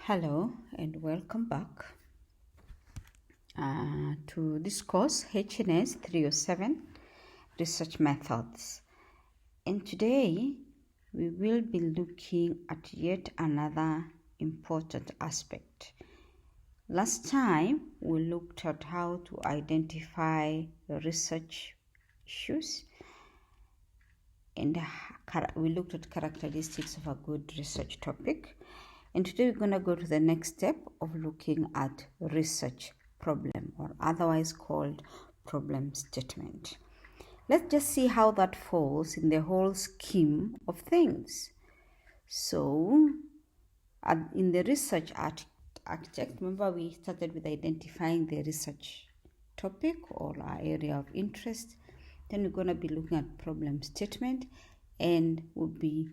Hello and welcome back to this course HNS 307 Research Methods. And today we will be looking at yet another important aspect. Last time we looked at how to identify research issues and we looked at characteristics of a good research topic. And today we're going to go to the next step of looking at research problem, or otherwise called problem statement. Let's just see how that falls in the whole scheme of things. So in the research architect, remember we started with identifying the research topic or our area of interest. Then we're going to be looking at problem statement, and we'll be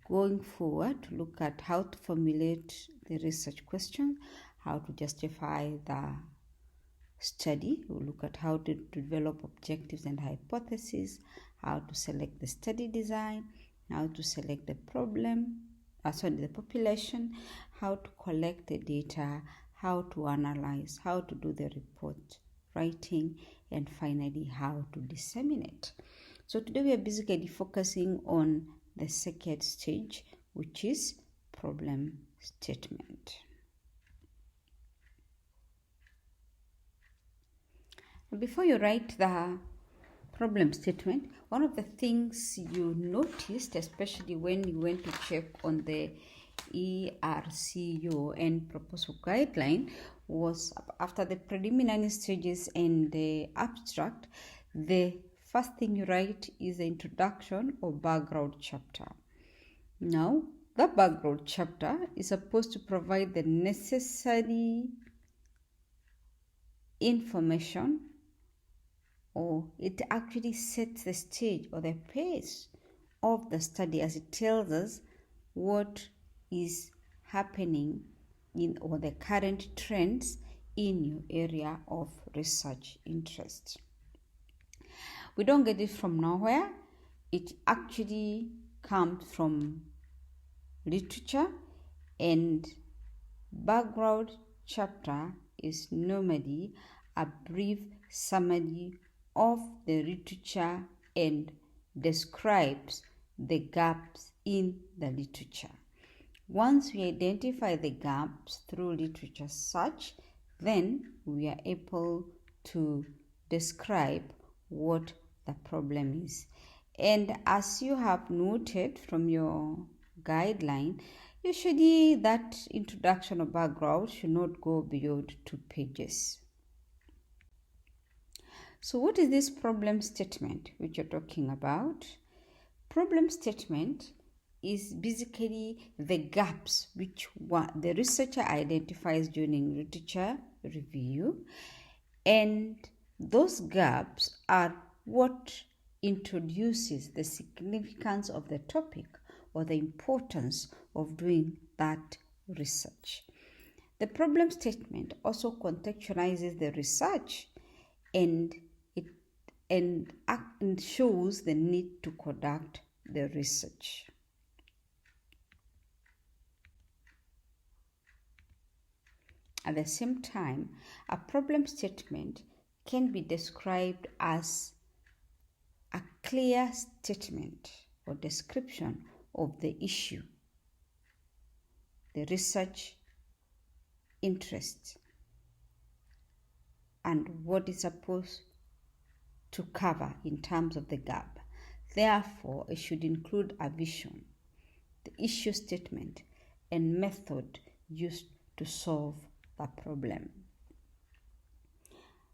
going forward to look at how to formulate the research question, how to justify the study. We'll look at how to develop objectives and hypotheses, how to select the study design, how to select the the population, how to collect the data, how to analyze, how to do the report writing, and finally how to disseminate. So today we are basically focusing on the second stage, which is problem statement. Before you write the problem statement, one of the things you noticed, especially when you went to check on the ERCO and proposal guideline, was after the preliminary stages and the abstract, the first thing you write is the introduction or background chapter. Now, the background chapter is supposed to provide the necessary information, or it actually sets the stage or the pace of the study as it tells us what is happening in or the current trends in your area of research interest. We don't get it from nowhere. It actually comes from literature, and background chapter is normally a brief summary of the literature and describes the gaps in the literature. Once we identify the gaps through literature search, then we are able to describe what the problem is. And as you have noted from your guideline, usually that introduction or background should not go beyond 2 pages. So what is this problem statement which you're talking about? Problem statement is basically the gaps which the researcher identifies during literature review, and those gaps are what introduces the significance of the topic or the importance of doing that research. The problem statement also contextualizes the research and shows the need to conduct the research. At the same time, a problem statement can be described as a clear statement or description of the issue, the research interest, and what is supposed to cover in terms of the gap. Therefore, it should include a vision, the issue statement, and method used to solve the problem.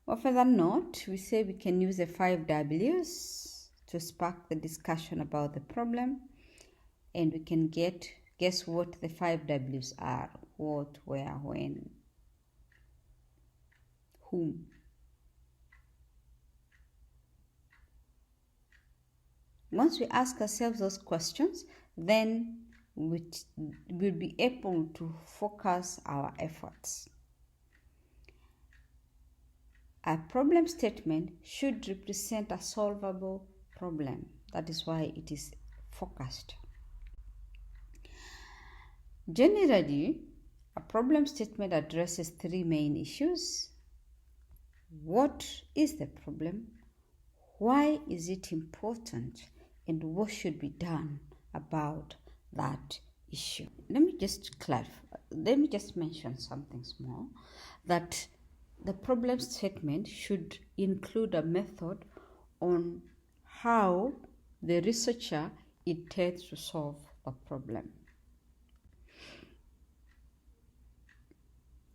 On a further note, we say we can use the 5 W's to spark the discussion about the problem, and we can guess what the 5 W's are: what, where, when, whom. Once we ask ourselves those questions, then we'll be able to focus our efforts. A problem statement should represent a solvable problem. That is why it is focused. Generally, A problem statement addresses three main issues. What is the problem? Why is it important? And what should be done about that issue? Let me just clarify. Let me just mention something small, that the problem statement should include a method on how the researcher intends to solve the problem.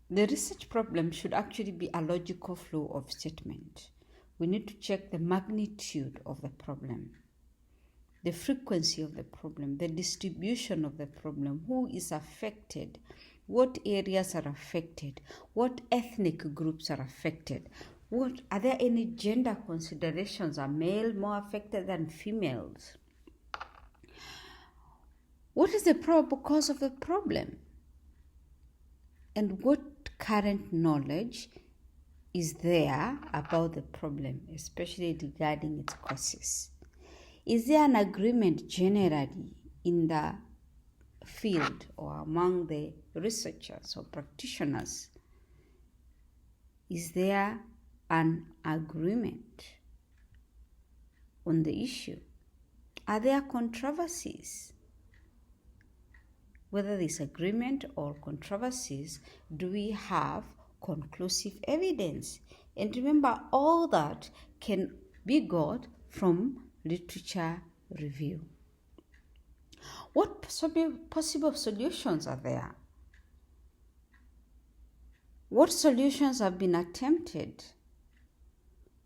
The research problem should actually be a logical flow of statement. We need to check the magnitude of the problem, the frequency of the problem, the distribution of the problem, who is affected, what areas are affected, what ethnic groups are affected, are there any gender considerations? Are male more affected than females? What is the probable cause of the problem? And what current knowledge is there about the problem, especially regarding its causes? Is there an agreement generally in the field or among the researchers or practitioners? Is there an agreement on the issue? Are there controversies? Whether there's agreement or controversies, do we have conclusive evidence? And remember, all that can be got from literature review. What possible solutions are there? What solutions have been attempted?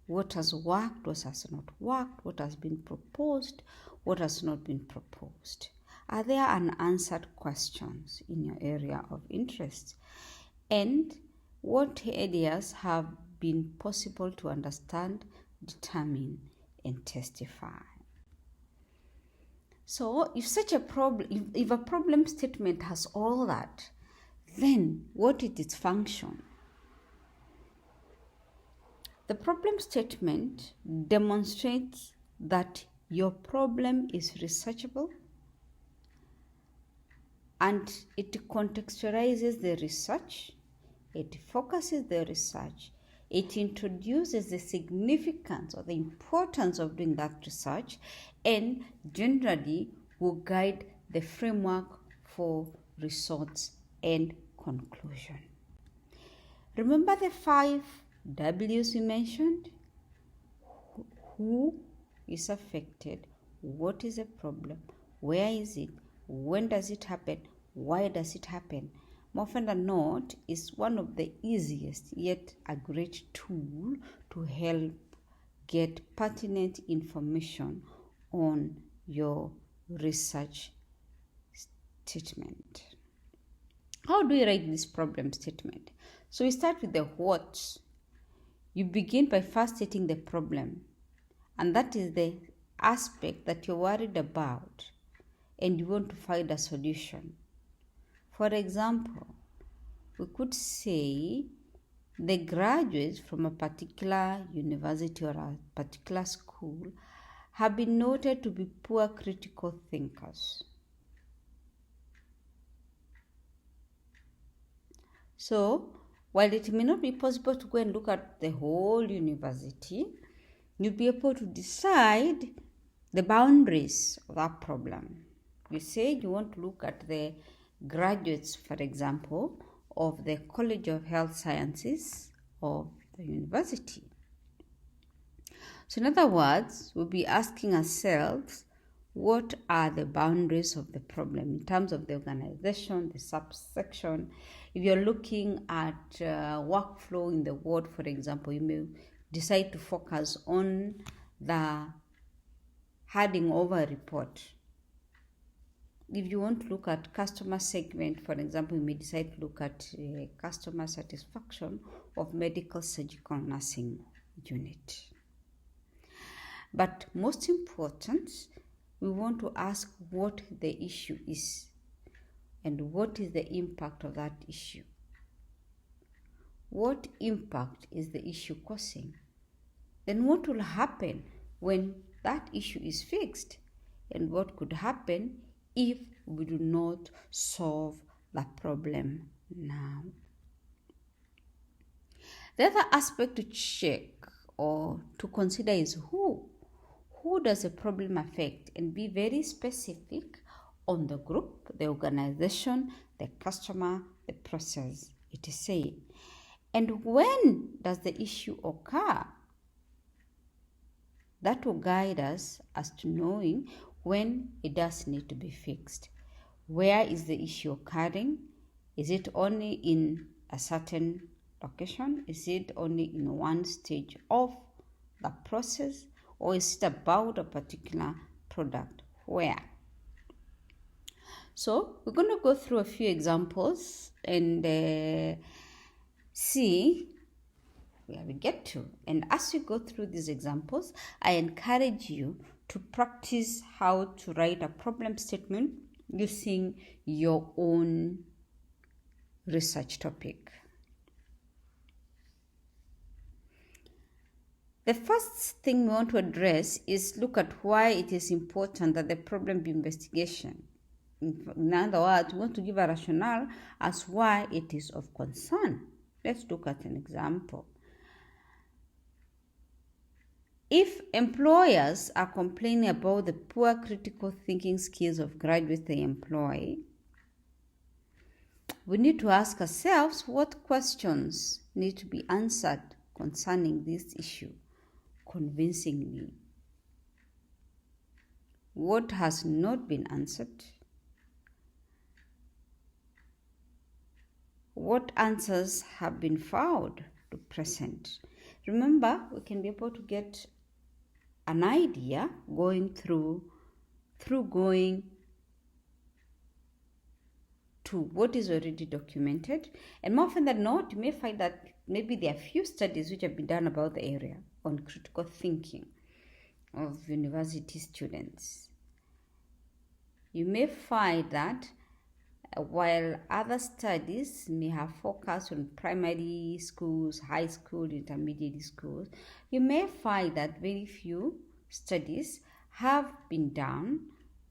What has worked, what has not worked, what has been proposed, what has not been proposed? Are there unanswered questions in your area of interest? And what areas have been possible to understand, determine, and testify? So if such a problem, if a problem statement has all that, then what is its function? The problem statement demonstrates that your problem is researchable, and it contextualizes the research, it focuses the research, it introduces the significance or the importance of doing that research, and generally will guide the framework for results and conclusion. Remember the 5 W's we mentioned? Who is affected? What is the problem? Where is it? When does it happen? Why does it happen? More often than not, is one of the easiest yet a great tool to help get pertinent information on your research statement. How do we write this problem statement? So we start with the what. You begin by first stating the problem, and that is the aspect that you're worried about and you want to find a solution. For example, we could say the graduates from a particular university or a particular school have been noted to be poor critical thinkers. So, while it may not be possible to go and look at the whole university, you'll be able to decide the boundaries of that problem. You say you want to look at the graduates, for example, of the College of Health Sciences of the university. So in other words, we'll be asking ourselves, what are the boundaries of the problem in terms of the organization, the subsection? If you're looking at workflow in the ward, for example, you may decide to focus on the handing over report. If you want to look at customer segment, for example, you may decide to look at customer satisfaction of medical surgical nursing unit. But most important, we want to ask what the issue is and what is the impact of that issue. What impact is the issue causing? Then what will happen when that issue is fixed? And what could happen if we do not solve the problem now. The other aspect to check or to consider is who. Who does a problem affect? And be very specific on the group, the organization, the customer, the process, etc. And when does the issue occur? That will guide us as to knowing when it does need to be fixed. Where is the issue occurring? Is it only in a certain location? Is it only in one stage of the process? Or is it about a particular product? Where? So we're going to go through a few examples and see where we get to. And as you go through these examples, I encourage you to practice how to write a problem statement using your own research topic. The first thing we want to address is look at why it is important that the problem be investigation. In other words, we want to give a rationale as why it is of concern. Let's look at an example. If employers are complaining about the poor critical thinking skills of graduates they employ, we need to ask ourselves what questions need to be answered concerning this issue convincingly. What has not been answered? What answers have been found to present? Remember, we can be able to get an idea going through going to what is already documented. And more often than not, you may find that maybe there are few studies which have been done about the area on critical thinking of university students. You may find that while other studies may have focused on primary schools, high school, intermediate schools, you may find that very few studies have been done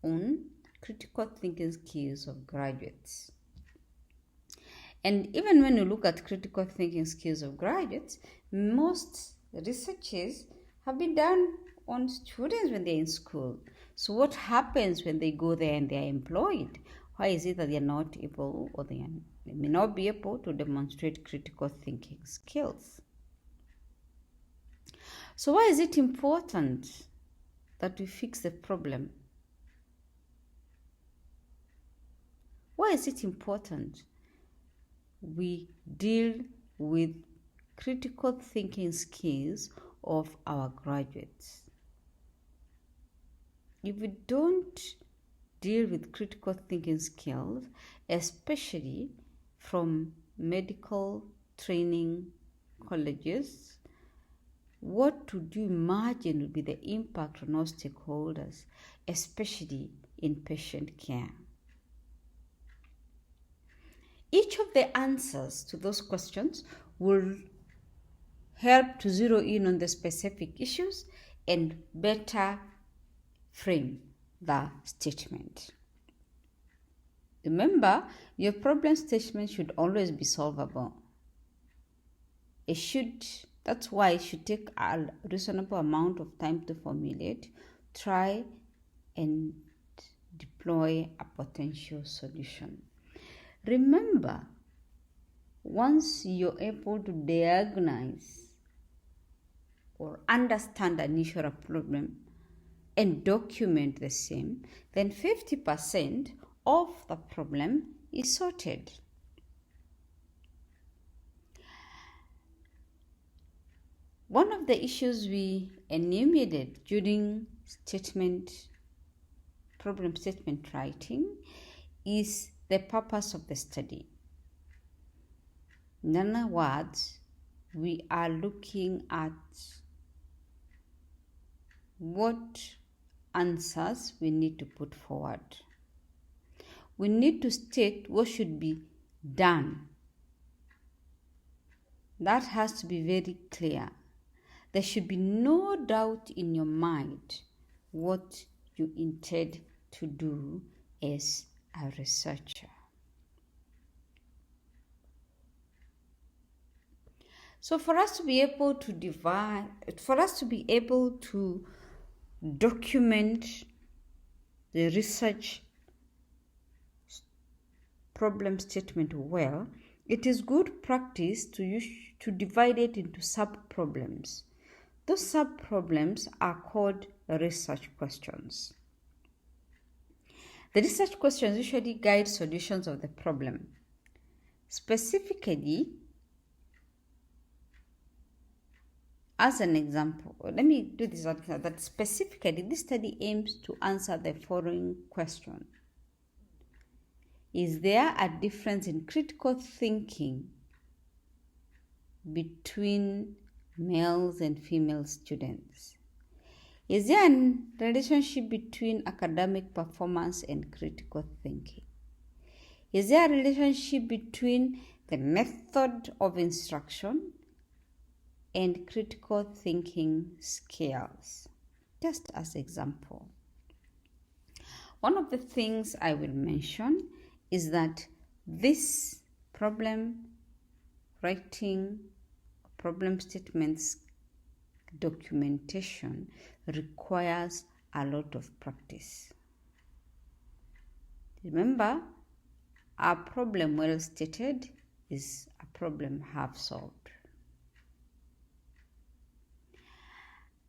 on critical thinking skills of graduates. And even when you look at critical thinking skills of graduates, most researches have been done on students when they're in school. So what happens when they go there and they're employed? Why is it that they're not able or they may not be able to demonstrate critical thinking skills? So why is it important that we fix the problem? Why is it important we deal with critical thinking skills of our graduates? If we don't deal with critical thinking skills, especially from medical training colleges, what would you imagine would be the impact on all stakeholders, especially in patient care? Each of the answers to those questions will help to zero in on the specific issues and better frame the statement. Remember, your problem statement should always be solvable. That's why it should take a reasonable amount of time to formulate, try and deploy a potential solution. Remember, once you're able to diagnose or understand an issue or problem and document the same, then 50% of the problem is sorted. One of the issues we enumerated during problem statement writing is the purpose of the study. In other words, we are looking at what answers we need to put forward. We need to state what should be done. That has to be very clear. There should be no doubt in your mind what you intend to do as a researcher. So for us to be able to document the research problem statement well, it is good practice to divide it into sub-problems. Those sub-problems are called research questions. The research questions usually guide solutions of the problem. Specifically, as an example, let me do this that specifically this study aims to answer the following question. Is there a difference in critical thinking between males and female students? Is there a relationship between academic performance and critical thinking? Is there a relationship between the method of instruction and critical thinking skills? Just as example. One of the things I will mention is that this problem writing, problem statements documentation requires a lot of practice. Remember, a problem well stated is a problem half solved.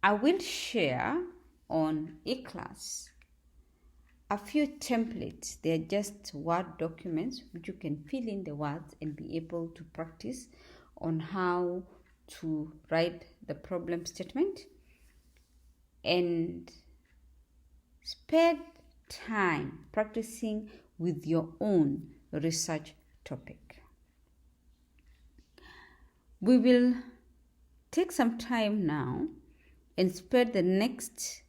I will share on eClass a few templates. They are just Word documents which you can fill in the words and be able to practice on how to write the problem statement and spend time practicing with your own research topic. We will take some time now and spend the next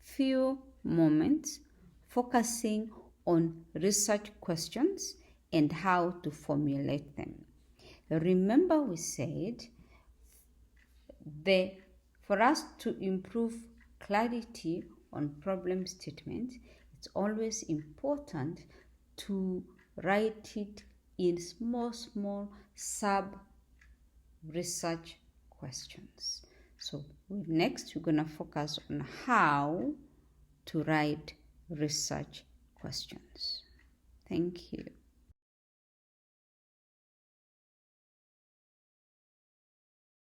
few moments focusing on research questions and how to formulate them. Remember, we said for us to improve clarity on problem statements, it's always important to write it in small sub-research questions. So next, we're going to focus on how to write research questions. Thank you.